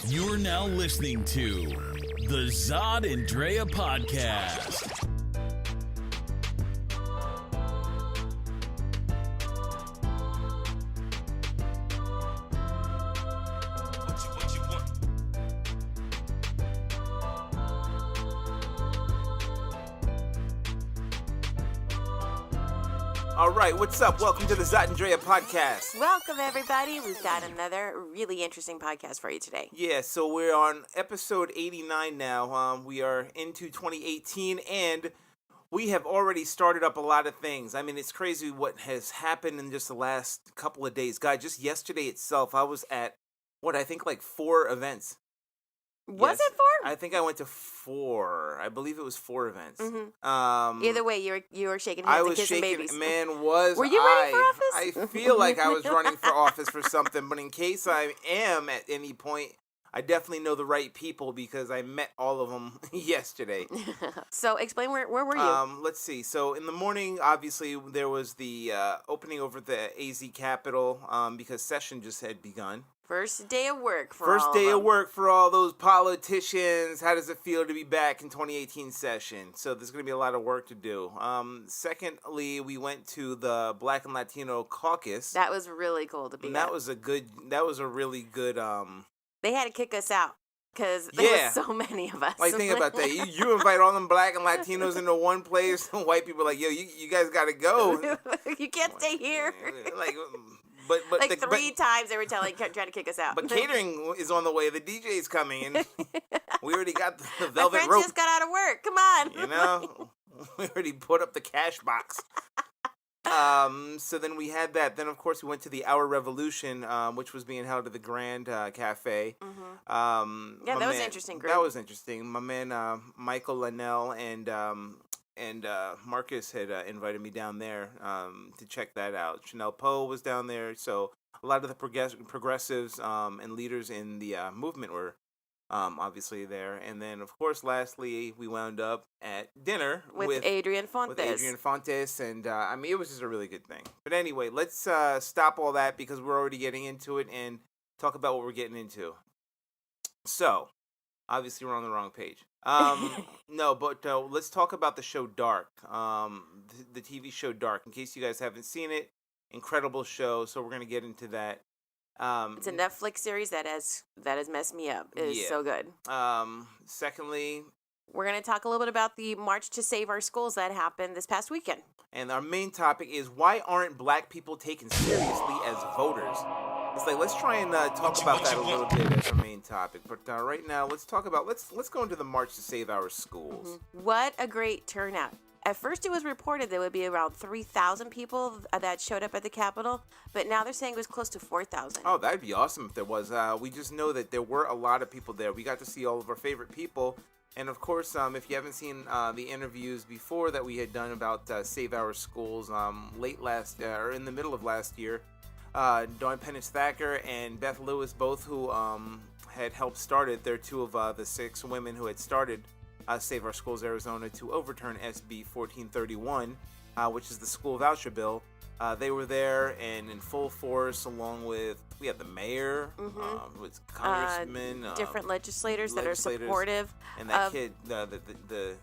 You're now listening to the Zod and Drea podcast. All right, what's up? Welcome to the Zod and Drea podcast. Welcome, everybody. We've got another really interesting podcast for you today. Yeah, so we're on episode 89 now. We are into 2018, and we have already started up a lot of things. I mean, it's crazy what has happened in just the last couple of days. God, just yesterday itself, I was at, I think like 4 events. Was it 4? I think I went to 4. I believe it was 4 events. Mm-hmm. Either way, you were shaking hands and kissing babies. Man, Were you running for office? I feel like I was running for office for something, but in case I am at any point, I definitely know the right people because I met all of them yesterday. So explain, where were you? Let's see. So in the morning, obviously, there was the opening over at the AZ Capitol because session just had begun. First day of work for First all day of of work for all those politicians. How does it feel to be back in 2018 session? So there's going to be a lot of work to do. Secondly, we went to the Black and Latino Caucus. That was really cool to be And at. that was a really good They had to kick us out because there were so many of us. Like, think about that. You invite all them Black and Latinos into one place, and white people are like, yo, you guys got to go. You can't stay here. But like 3 times they were trying to kick us out. But catering is on the way. The DJ's coming, and we already got the velvet My friend rope. just got out of work. Come on. You know, we already put up the cash box. So then we had that. Then, of course, we went to the Our Revolution, which was being held at the Grand Cafe. Mm-hmm. Yeah, that was interesting. Group. That was interesting. My man Michael Linnell and Marcus had invited me down there to check that out. Chanel Poe was down there. So a lot of the progressives and leaders in the movement were obviously there. And then, of course, lastly, we wound up at dinner with Adrian Fontes. And I mean, it was just a really good thing. But anyway, let's stop all that because we're already getting into it and talk about what we're getting into. So, obviously, we're on the wrong page. No, but let's talk about the show Dark, the TV show Dark. In case you guys haven't seen it, incredible show. So we're gonna get into that. It's a Netflix series that has messed me up. It is so good. Secondly, we're going to talk a little bit about the March to Save Our Schools that happened this past weekend. And our main topic is, why aren't Black people taken seriously as voters? It's like, let's try and talk about that a little bit as our main topic. But right now, let's go into the March to Save Our Schools. Mm-hmm. What a great turnout. At first, it was reported there would be around 3,000 people that showed up at the Capitol, but now they're saying it was close to 4,000. Oh, that'd be awesome if there was. We just know that there were a lot of people there. We got to see all of our favorite people. And, of course, if you haven't seen the interviews before that we had done about Save Our Schools in the middle of last year, Dawn Pennis Thacker and Beth Lewis, both who had helped started, they're 2 of the 6 women who had started Save Our Schools Arizona to overturn SB 1431, which is the school voucher bill. They were there and in full force, along with, we had the mayor, with congressmen, different legislators that are supportive. And that kid, the student.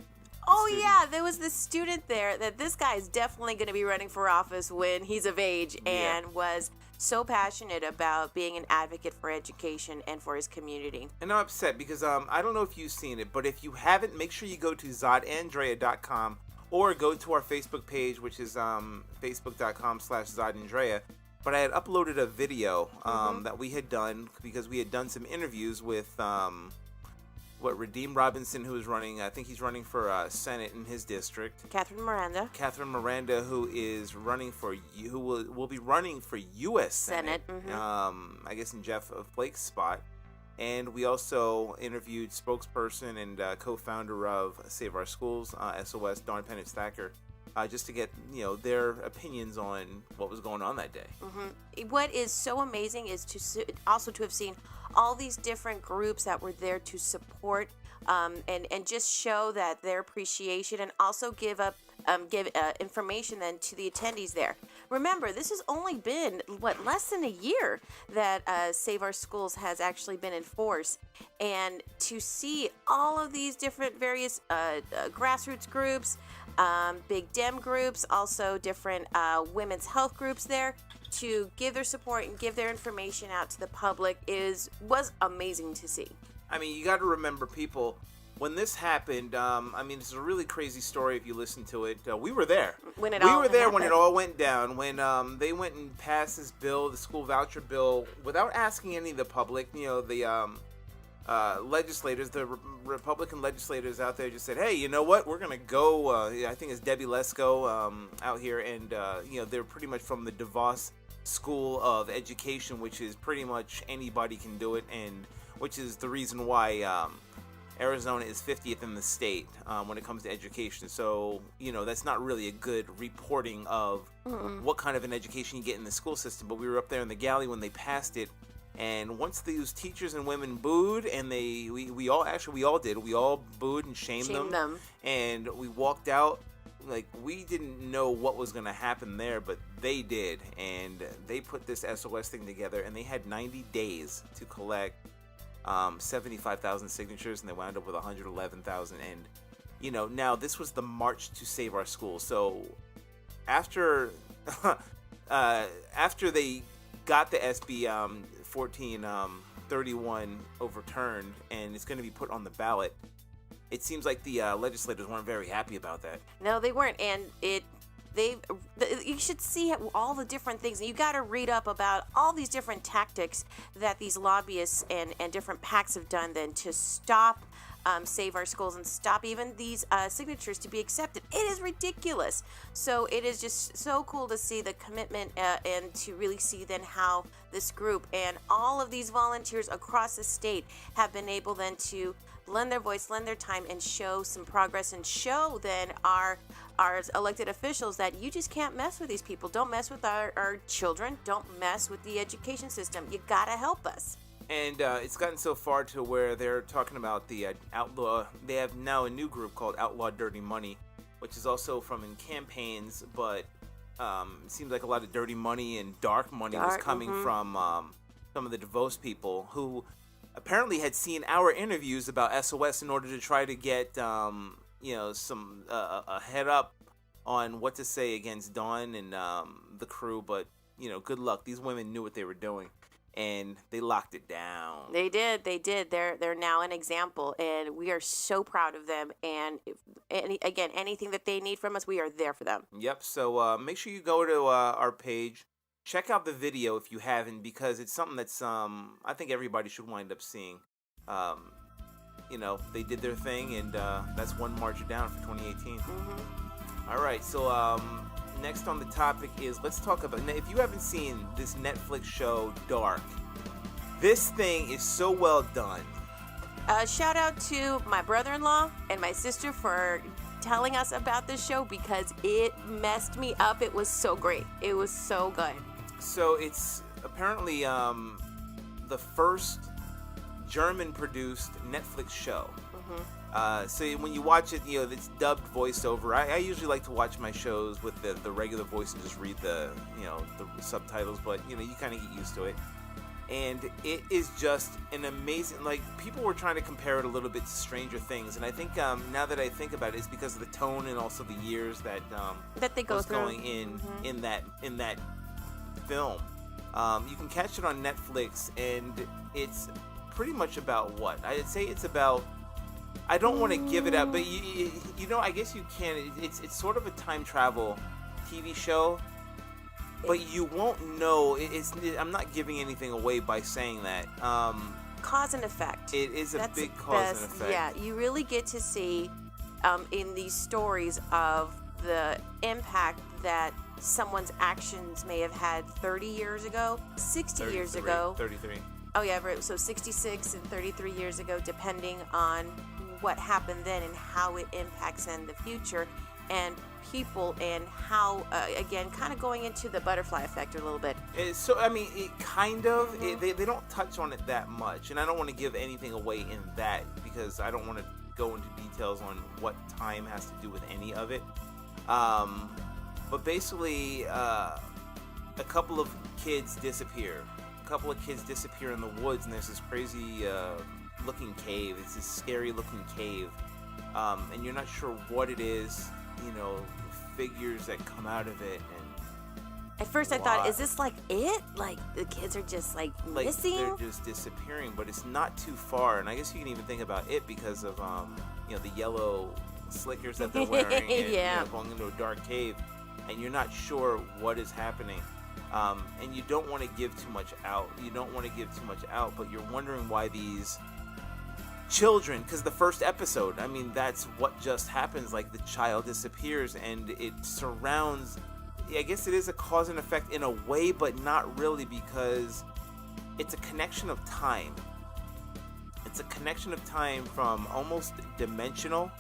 Yeah, there was this student there that this guy is definitely going to be running for office when he's of age, and was so passionate about being an advocate for education and for his community. And I'm upset because I don't know if you've seen it, but if you haven't, make sure you go to zodandrea.com or go to our Facebook page, which is facebook.com/zodandrea. But I had uploaded a video that we had done because we had done some interviews with Radim Robinson, who is running, I think he's running for Senate in his district. Catherine Miranda, who is running who will be running for U.S. Senate. I guess in Jeff Flake's spot. And we also interviewed spokesperson and co-founder of Save Our Schools, SOS, Dawn Pennis Thacker, just to get their opinions on what was going on that day. What is so amazing is to have seen all these different groups that were there to support and just show that their appreciation, and also give up give information then to the attendees there. Remember, this has only been, less than a year that Save Our Schools has actually been in force. And to see all of these different various grassroots groups, big Dem groups, also different women's health groups there, to give their support and give their information out to the public was amazing to see. I mean, you got to remember, people, when this happened, it's a really crazy story if you listen to it. We were there. When it all went down, when they went and passed this bill, the school voucher bill, without asking any of the public. The legislators, the Republican legislators out there just said, hey, you know what, we're going to go, I think it's Debbie Lesko out here, and, they're pretty much from the DeVos School of Education, which is pretty much anybody can do it, and which is the reason why Arizona is 50th in the state when it comes to education. So, that's not really a good reporting of what kind of an education you get in the school system. But we were up there in the galley when they passed it. And once these teachers and women booed, and we all did. We all booed and shamed them. And we walked out like we didn't know what was going to happen there, but they did. And they put this SOS thing together, and they had 90 days to collect 75,000 signatures, and they wound up with 111,000. And now this was the March to Save Our Schools. So after they got the SB 1431 overturned, and it's going to be put on the ballot, it seems like the legislators weren't very happy about that. No, they weren't, and you should see all the different things. You got to read up about all these different tactics that these lobbyists and different PACs have done then to stop Save Our Schools and stop even these signatures to be accepted. It is ridiculous. So it is just so cool to see the commitment and to really see then how this group and all of these volunteers across the state have been able then to lend their voice, lend their time, and show some progress, and show then our elected officials that you just can't mess with these people. Don't mess with our children. Don't mess with the education system. You gotta help us. And it's gotten so far to where they're talking about the outlaw. They have now a new group called Outlaw Dirty Money, which is also from in campaigns, but it seems like a lot of dirty money and dark money was coming from some of the DeVos people who apparently had seen our interviews about SOS in order to try to get some a head up on what to say against Dawn and the crew. But good luck. These women knew what they were doing, and they locked it down. They did. They're now an example, and we are so proud of them. And again, anything that they need from us, we are there for them. Yep. So make sure you go to our page. Check out the video if you haven't, because it's something that's I think everybody should wind up seeing. They did their thing, and that's one march down for 2018. Mm-hmm. All right, so next on the topic is, let's talk about, if you haven't seen this Netflix show, Dark, this thing is so well done. Shout out to my brother-in-law and my sister for telling us about this show, because it messed me up. It was so great. It was so good. So it's apparently the first German-produced Netflix show. Mm-hmm. So when you watch it, it's dubbed voiceover. I usually like to watch my shows with the regular voice and just read the subtitles, but you kind of get used to it. And it is just an amazing, people were trying to compare it a little bit to Stranger Things, and I think now that I think about it, it's because of the tone and also the years that they go through going in that film. You can catch it on Netflix, and it's pretty much about what? I'd say it's about, I don't want to give it out, but I guess you can. It's sort of a time travel TV show, but you won't know. I'm not giving anything away by saying that. Cause and effect. It is a big cause and effect. Yeah, you really get to see in these stories of the impact that someone's actions may have had 30 years ago, 60 years ago. 33. Oh, yeah, right. So 66 and 33 years ago, depending on what happened then and how it impacts in the future, and people, and how, again, kind of going into the butterfly effect a little bit. So, it kind of, mm-hmm. They don't touch on it that much, and I don't want to give anything away in that, because I don't want to go into details on what time has to do with any of it. But basically, a couple of kids disappear. A couple of kids disappear in the woods, and there's this crazy looking cave. It's this scary looking cave, and you're not sure what it is. You know, figures that come out of it, and at first I thought, is this like it? Like the kids are just like missing? They're just disappearing, but it's not too far. And I guess you can even think about it because of you know, the yellow slickers that they're wearing, and you know, going into a dark cave, and you're not sure what is happening. And you don't want to give too much out. But you're wondering why these children, because the first episode, I mean, that's what just happens. Like, the child disappears, and it surrounds, I guess it is a cause and effect in a way, but not really, because it's a connection of time. It's a connection of time from almost dimensional,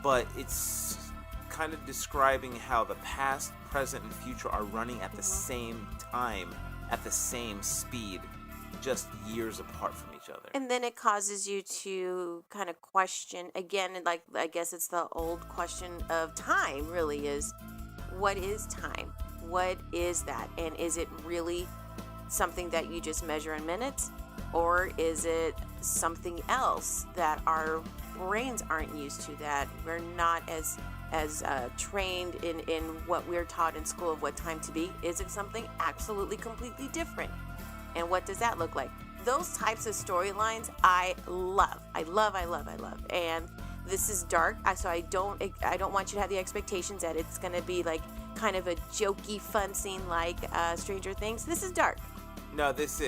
but it's kind of describing how the past, present, and future are running at the same time, at the same speed, just years apart from each other. And then it causes you to kind of question again, like, I guess it's the old question of time, really, is what is time? What is that? And is it really something that you just measure in minutes? Or is it something else that our brains aren't used to, that we're not as trained in what we're taught in school of what time to be? Is it something absolutely completely different? And what does that look like? Those types of storylines I love. And this is dark, so I don't want you to have the expectations that it's going to be like kind of a jokey, fun scene like Stranger Things. This is dark. No, this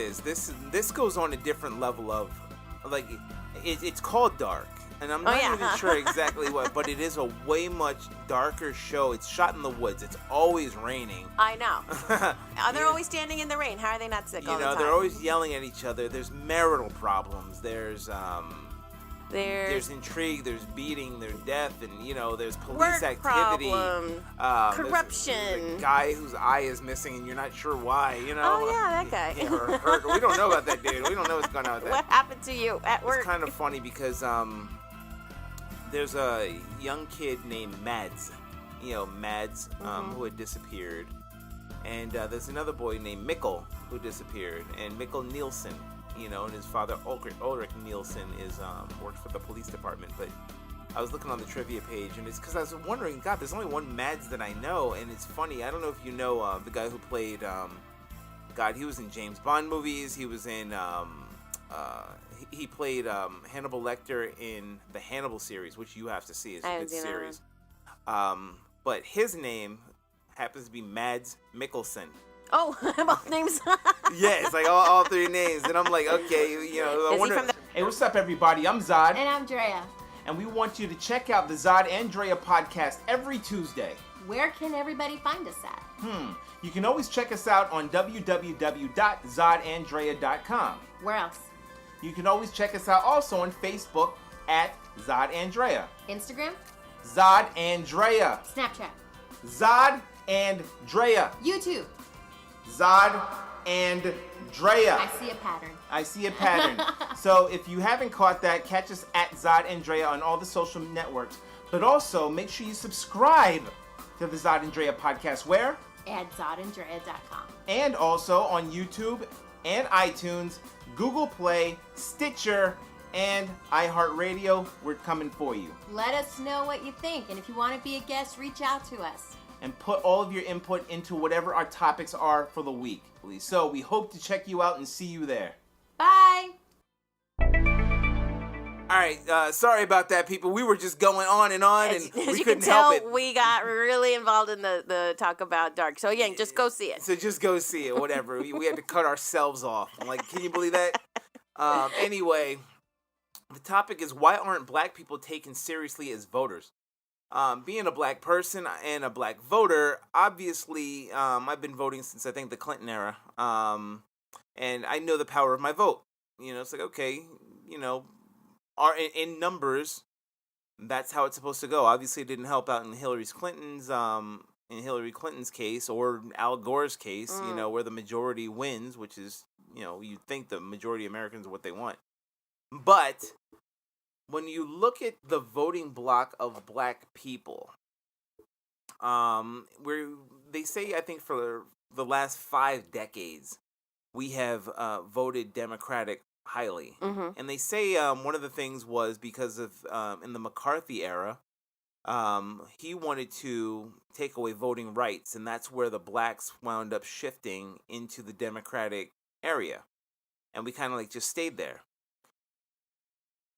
goes on a different level of, like, it's called dark, and I'm not even sure exactly what, but it is a way much darker show. It's shot in the woods. It's always raining. I know. They're always standing in the rain. How are they not sick all the time? They're always yelling at each other. There's marital problems. There's intrigue, there's beating, there's death, and, you know, there's police work activity. Corruption. There's a guy whose eye is missing, and you're not sure why, you know? Oh, yeah, that guy. We don't know about that dude. We don't know what's going on with that. What happened to you at work? It's kind of funny because there's a young kid named Mads, who had disappeared. And there's another boy named Mikkel who disappeared, and Mikkel Nielsen. You know, and his father, Ulrich Nielsen, works for the police department. But I was looking on the trivia page, and it's because I was wondering, God, there's only one Mads that I know, and it's funny. I don't know if you know the guy who played, he was in James Bond movies. He was in, he played Hannibal Lecter in the Hannibal series, which you have to see. It's a good series. But his name happens to be Mads Mikkelsen. Oh, both names. Yeah, it's like all three names. And I'm like, okay, you know, I wonder. Hey, what's up, everybody? I'm Zod. And I'm Drea. And we want you to check out the Zod and Drea podcast every Tuesday. Where can everybody find us at? You can always check us out on www.zodanddrea.com. Where else? You can always check us out also on Facebook at Zod and Drea. Instagram? Zod and Drea. Snapchat? Zod and Drea. YouTube? Zod and Drea. I see a pattern. So if you haven't caught that, catch us at Zod and Drea on all the social networks. But also, make sure you subscribe to the Zod and Drea podcast. Where? At zodanddrea.com. And also on YouTube and iTunes, Google Play, Stitcher, and iHeartRadio. We're coming for you. Let us know what you think. And if you want to be a guest, reach out to us. And put all of your input into whatever our topics are for the week. So we hope to check you out and see you there. Bye! All right, sorry about that, people. We were just going on and on, and we couldn't help it. We got really involved in the talk about dark. So, yeah, just go see it. So just go see it, whatever. we had to cut ourselves off. I'm like, can you believe that? Anyway, the topic is, why aren't black people taken seriously as voters? Being a black person and a black voter, obviously, I've been voting since, I think, the Clinton era, and I know the power of my vote. You know, it's like, okay, you know, in numbers, that's how it's supposed to go. Obviously, it didn't help out in Hillary Clinton's case, or Al Gore's case, you know, where the majority wins, which is, you know, you think the majority of Americans are what they want. But when you look at the voting bloc of black people, where they say, I think for the last 5 decades, we have voted Democratic highly. Mm-hmm. And they say one of the things was because of, in the McCarthy era, he wanted to take away voting rights, and that's where the blacks wound up shifting into the Democratic area. And we kind of like just stayed there.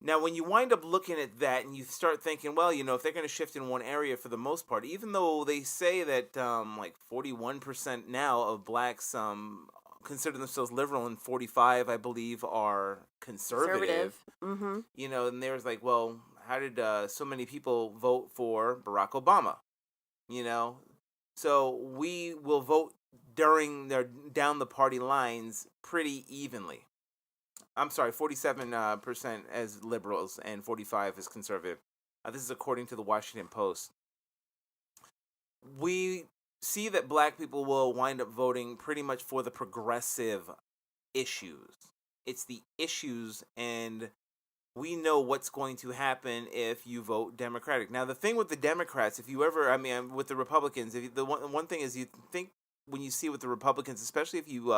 Now, when you wind up looking at that and you start thinking, well, if they're going to shift in one area for the most part, even though they say that like 41% now of blacks consider themselves liberal and 45, I believe, are conservative. Mm-hmm. And there's like, well, how did so many people vote for Barack Obama? So we will vote down the party lines pretty evenly. I'm sorry, 47% as liberals and 45% as conservative. This is according to the Washington Post. We see that black people will wind up voting pretty much for the progressive issues. It's the issues, and we know what's going to happen if you vote Democratic. Now, the thing with the Democrats, with the Republicans, the one thing is you think when you see with the Republicans, especially if you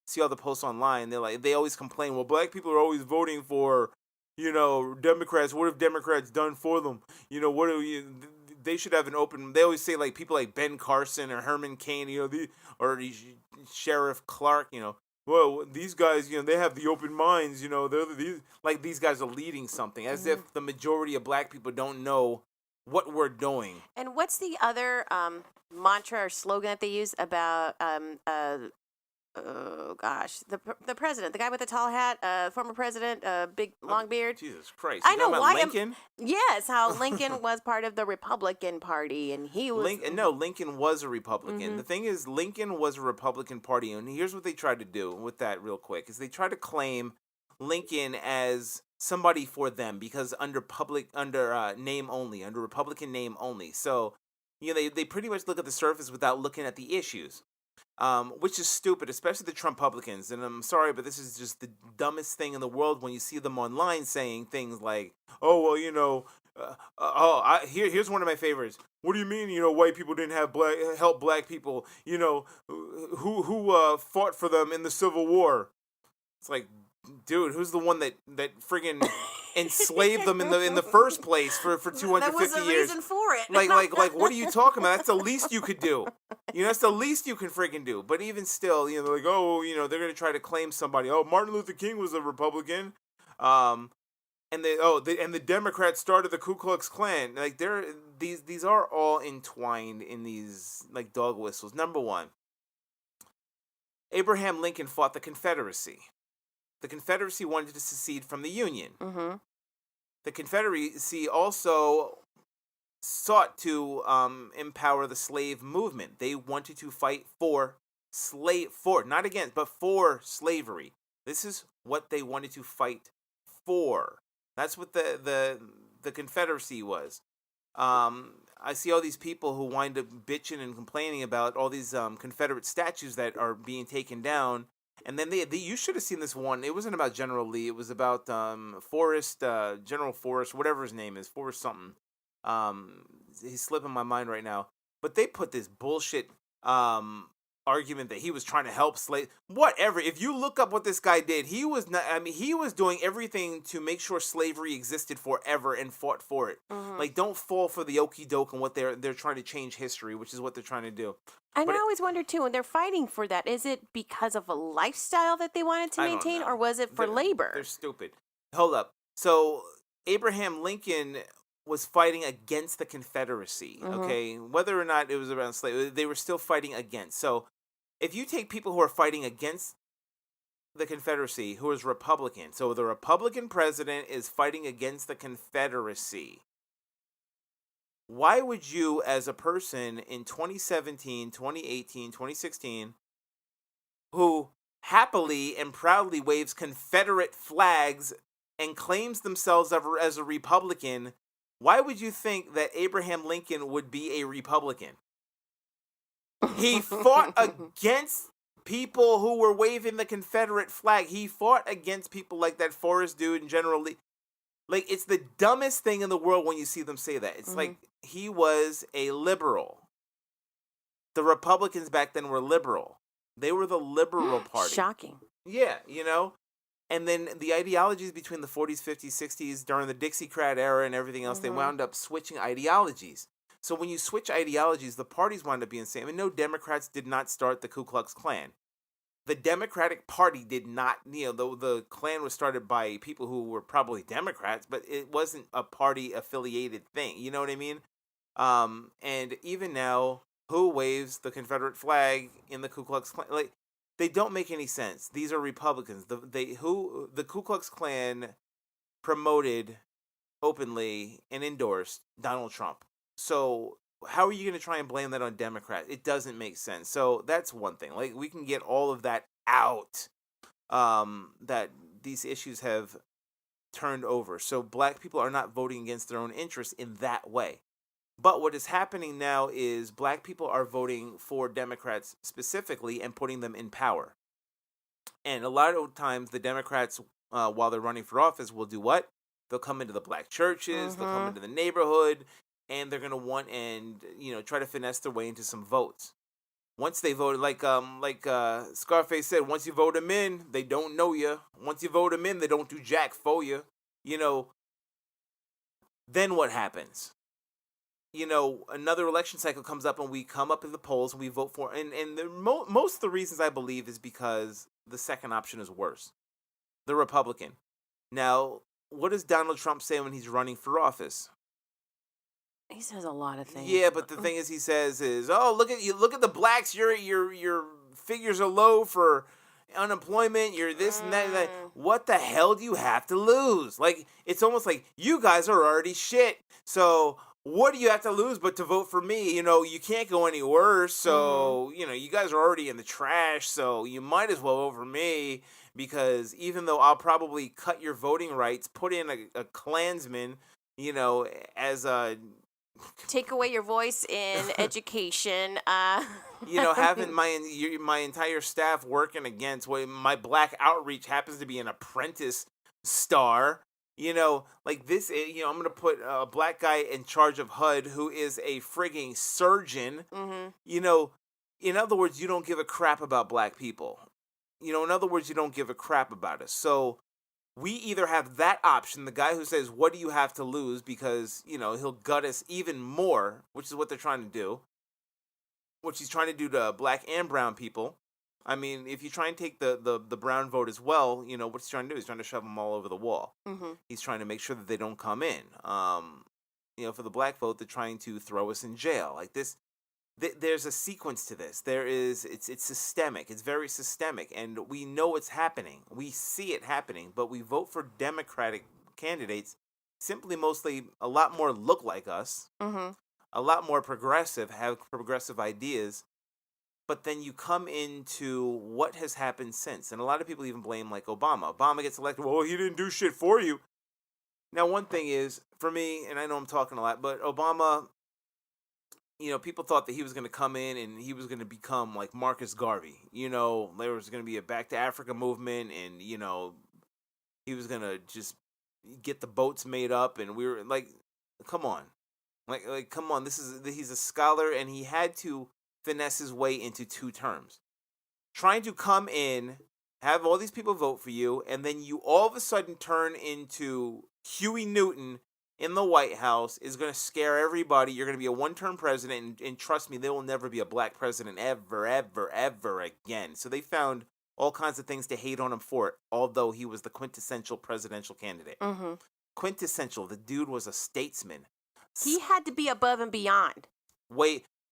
see all the posts online, they always complain, well, black people are always voting for, Democrats. What have Democrats done for them? They should have an open, they always say like people like Ben Carson or Herman Cain, or Sheriff Clark, well, these guys, they have the open minds, these guys are leading something, as if the majority of black people don't know what we're doing. And what's the other mantra or slogan that they use about oh gosh, the president, the guy with the tall hat, former president, big long beard. Jesus Christ! I know why. Lincoln? Yes, how Lincoln was part of the Republican Party, and he was. Lincoln was a Republican. Mm-hmm. The thing is, Lincoln was a Republican Party, and here's what they tried to do with that, real quick, is they tried to claim Lincoln as somebody for them because under name only, under Republican name only. So, they pretty much look at the surface without looking at the issues. Which is stupid, especially the Trump Republicans. And I'm sorry, but this is just the dumbest thing in the world when you see them online saying things like, oh, well, here's one of my favorites. What do you mean, white people didn't help black people, who fought for them in the Civil War? It's like, dude, who's the one that friggin' enslaved them in the first place for 250 years? That was the reason for it. Like, what are you talking about? That's the least you could do. That's the least you can friggin' do. But even still, they're like, oh, they're gonna try to claim somebody. Oh, Martin Luther King was a Republican. And the Democrats started the Ku Klux Klan. Like, these are all entwined in these like dog whistles. Number one, Abraham Lincoln fought the Confederacy. The Confederacy wanted to secede from the Union. Mm-hmm. The Confederacy also sought to empower the slave movement. They wanted to fight for not against, but for slavery. This is what they wanted to fight for. That's what the Confederacy was. I see all these people who wind up bitching and complaining about all these Confederate statues that are being taken down. And then you should have seen this one. It wasn't about General Lee. It was about General Forrest, whatever his name is, Forrest something. He's slipping my mind right now. But they put this bullshit argument that he was trying to help slaves. Whatever. If you look up what this guy did, he was not. He was doing everything to make sure slavery existed forever and fought for it. Mm-hmm. Like, don't fall for the okie doke and what they're trying to change history, which is what they're trying to do. And I always wonder, too, when they're fighting for that, is it because of a lifestyle that they wanted to maintain, or was it for labor? They're stupid. Hold up. So, Abraham Lincoln was fighting against the Confederacy, okay? Whether or not it was around slavery, they were still fighting against. So, if you take people who are fighting against the Confederacy, who is Republican, so the Republican president is fighting against the Confederacy, why would you, as a person in 2017, 2018, 2016, who happily and proudly waves Confederate flags and claims themselves as a Republican, why would you think that Abraham Lincoln would be a Republican? He fought against people who were waving the Confederate flag. He fought against people like that Forrest dude and General Lee. Like, it's the dumbest thing in the world when you see them say that. It's like he was a liberal. The Republicans back then were liberal. They were the liberal party. Shocking. Yeah, And then the ideologies between the 40s, 50s, 60s, during the Dixiecrat era and everything else, they wound up switching ideologies. So when you switch ideologies, the parties wound up being the same. And no, Democrats did not start the Ku Klux Klan. The Democratic Party did not, the Klan was started by people who were probably Democrats, but it wasn't a party-affiliated thing. You know what I mean? And even now, who waves the Confederate flag in the Ku Klux Klan? Like, they don't make any sense. These are Republicans. The Ku Klux Klan promoted openly and endorsed Donald Trump. So how are you going to try and blame that on Democrats? It doesn't make sense. So that's one thing. Like, we can get all of that out, that these issues have turned over. So black people are not voting against their own interests in that way. But what is happening now is black people are voting for Democrats specifically and putting them in power. And a lot of times the Democrats, while they're running for office, will do what? They'll come into the black churches, they'll come into the neighborhood, and they're going to want and, try to finesse their way into some votes. Once they vote, like Scarface said, once you vote them in, they don't know you. Once you vote them in, they don't do jack for you. Then what happens? Another election cycle comes up and we come up in the polls and we vote for, and most of the reasons I believe is because the second option is worse. The Republican. Now, what does Donald Trump say when he's running for office? He says a lot of things. Yeah, but the thing he says is, oh, look at the blacks, your figures are low for unemployment, you're this and that, and that. What the hell do you have to lose? Like, it's almost like you guys are already shit. So what do you have to lose but to vote for me? You can't go any worse. So, you guys are already in the trash. So you might as well vote for me, because even though I'll probably cut your voting rights, put in a Klansman, as a... Take away your voice in education. Having my entire staff working against my black outreach happens to be an apprentice star. Like this, I'm going to put a black guy in charge of HUD who is a frigging surgeon. In other words, you don't give a crap about black people. In other words, you don't give a crap about us. So we either have that option, the guy who says, what do you have to lose? Because, he'll gut us even more, which is what they're trying to do. Which he's trying to do to black and brown people. I mean, if you try and take the brown vote as well, what's he trying to do? He's trying to shove them all over the wall. He's trying to make sure that they don't come in. For the black vote, they're trying to throw us in jail. Like this, there's a sequence to this. It's systemic. It's very systemic. And we know it's happening. We see it happening. But we vote for Democratic candidates simply mostly a lot more look like us. A lot more progressive, have progressive ideas. But then you come into what has happened since. And a lot of people even blame, like, Obama. Obama gets elected. Well, he didn't do shit for you. Now, one thing is, for me, and I know I'm talking a lot, but Obama, people thought that he was going to come in and he was going to become like Marcus Garvey. There was going to be a Back to Africa movement, and, he was going to just get the boats made up. And we were like, come on. Like, come on. He's a scholar, and he had to finesse his way into 2 terms. Trying to come in, have all these people vote for you, and then you all of a sudden turn into Huey Newton in the White House is going to scare everybody. You're going to be a one-term president, and trust me, there will never be a black president ever, ever, ever again. So they found all kinds of things to hate on him for it, although he was the quintessential presidential candidate. Quintessential. The dude was a statesman. He had to be above and beyond.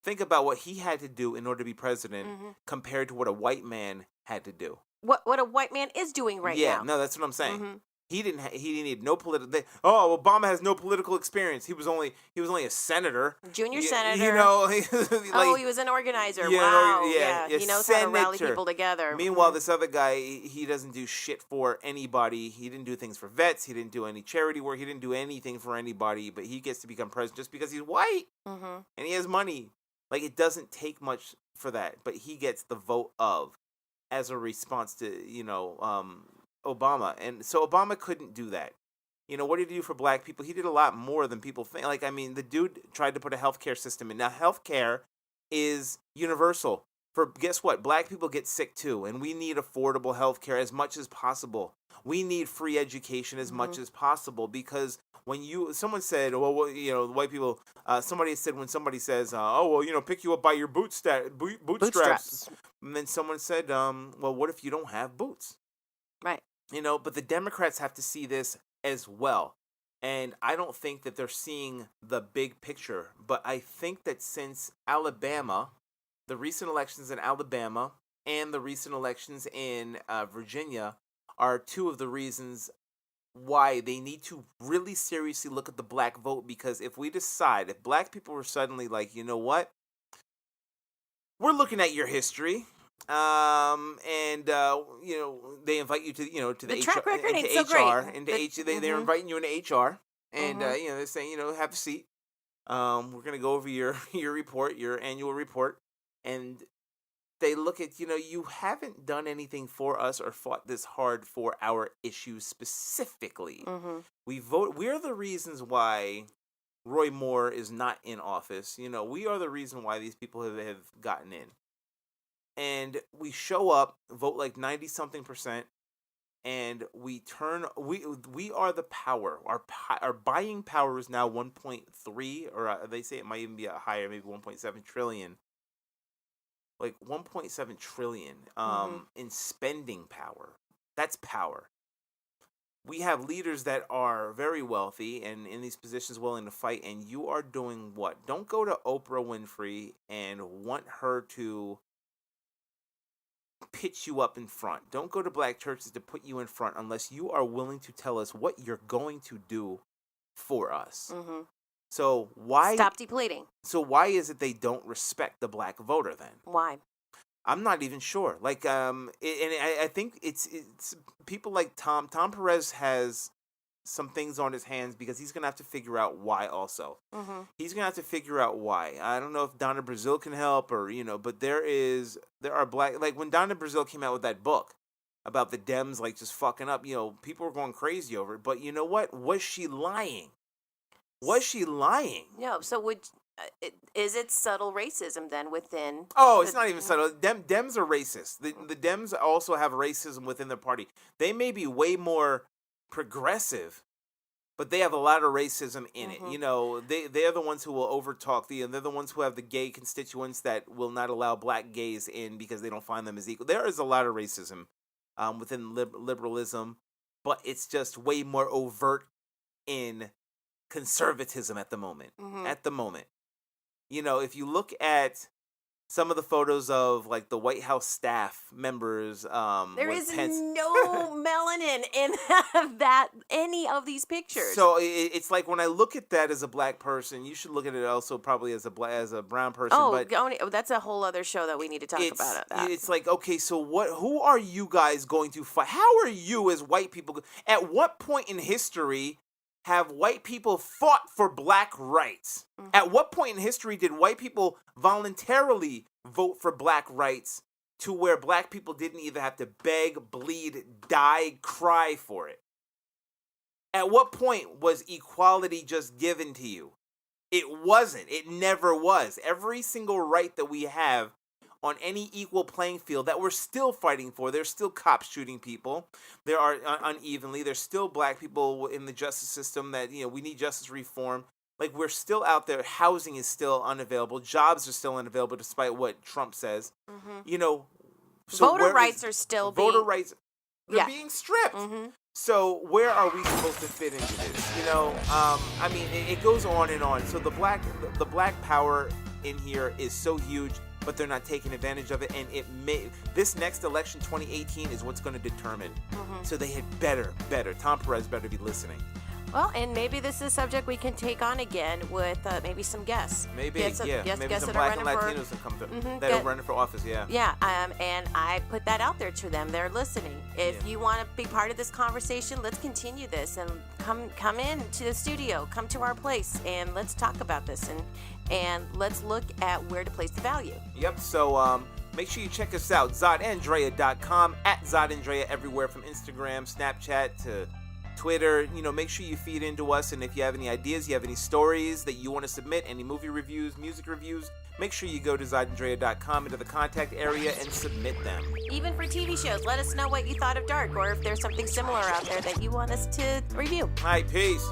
Think about what he had to do in order to be president compared to what a white man had to do. What a white man is doing right now. Yeah, no, that's what I'm saying. He didn't need no political. Obama has no political experience. He was only a senator, junior senator. He was an organizer. Yeah, he knows how to rally people together. Meanwhile, this other guy, he doesn't do shit for anybody. He didn't do things for vets. He didn't do any charity work. He didn't do anything for anybody. But he gets to become president just because he's white and he has money. Like, it doesn't take much for that, but he gets the vote as a response to Obama. And so Obama couldn't do that. What did he do for black people? He did a lot more than people think. Like, I mean, the dude tried to put a healthcare system in. Now, healthcare is universal. For guess what? Black people get sick too, and we need affordable health care as much as possible. We need free education as much as possible, because when someone said, well, white people, somebody said, when somebody says, pick you up by your bootstraps, and then someone said, well, what if you don't have boots? Right. But the Democrats have to see this as well. And I don't think that they're seeing the big picture, but I think that since Alabama, the recent elections in Alabama and the recent elections in Virginia are two of the reasons why they need to really seriously look at the black vote. Because if black people were suddenly like, you know what, we're looking at your history, and they invite you to the track HR, record into ain't so HR, great. they're inviting you into HR, and they're saying, have a seat. We're gonna go over your report, your annual report, and they look at, you haven't done anything for us or fought this hard for our issues specifically. We're the reasons why Roy Moore is not in office. We are the reason why these people have gotten in. And we show up, vote like 90-something%, and we are the power. Our buying power is now 1.3, or they say it might even be higher, maybe 1.7 trillion. Like 1.7 trillion in spending power. That's power. We have leaders that are very wealthy and in these positions willing to fight, and you are doing what? Don't go to Oprah Winfrey and want her to pitch you up in front. Don't go to black churches to put you in front unless you are willing to tell us what you're going to do for us. So why stop depleting? So why is it they don't respect the black voter then? Why? I'm not even sure. Like, I think it's people like Tom. Tom Perez has some things on his hands because he's gonna have to figure out why. Also, he's gonna have to figure out why. I don't know if Donna Brazile can help or but there are black, like when Donna Brazile came out with that book about the Dems like just fucking up. People were going crazy over it. But you know what? Was she lying? Was she lying? No. So is it subtle racism then within? Oh, it's not even subtle. Dems are racist. The Dems also have racism within their party. They may be way more progressive, but they have a lot of racism in it. They're the ones who will overtalk. They're the ones who have the gay constituents that will not allow black gays in because they don't find them as equal. There is a lot of racism within liberalism, but it's just way more overt in conservatism at the moment. At the moment, if you look at some of the photos of like the White House staff members, there is no melanin in any of these pictures. So it's like when I look at that as a black person, you should look at it also probably as a brown person. Oh, that's a whole other show that we need to talk about. It's like, okay, so who are you guys going to fight? How are you as white people? At what point in history have white people fought for black rights? At what point in history did white people voluntarily vote for black rights to where black people didn't even have to beg, bleed, die, cry for it? At what point was equality just given to you? It wasn't. It never was. Every single right that we have on any equal playing field that we're still fighting for. There's still cops shooting people. There are unevenly. There's still black people in the justice system that, we need justice reform. Like, we're still out there. Housing is still unavailable. Jobs are still unavailable despite what Trump says. So voter rights are still being... Voter rights, they're being stripped. So where are we supposed to fit into this? It goes on and on. So the black power in here is so huge, but they're not taking advantage of it, and this next election, 2018, is what's going to determine. So they had better, Tom Perez better be listening. Well, and maybe this is a subject we can take on again with maybe some guests. Maybe some black and Latinos that come through, that are running for office, Yeah, and I put that out there to them. They're listening. If you want to be part of this conversation, let's continue this, and come in to the studio, come to our place, and let's talk about this, and let's look at where to place the value. Yep, so make sure you check us out, ZodAndrea.com, @ZodAndrea everywhere from Instagram, Snapchat to Twitter. Make sure you feed into us, and if you have any ideas, you have any stories that you want to submit, any movie reviews, music reviews, make sure you go to zodandrea.com into the contact area and submit them. Even for TV shows, let us know what you thought of Dark, or if there's something similar out there that you want us to review. All right, peace.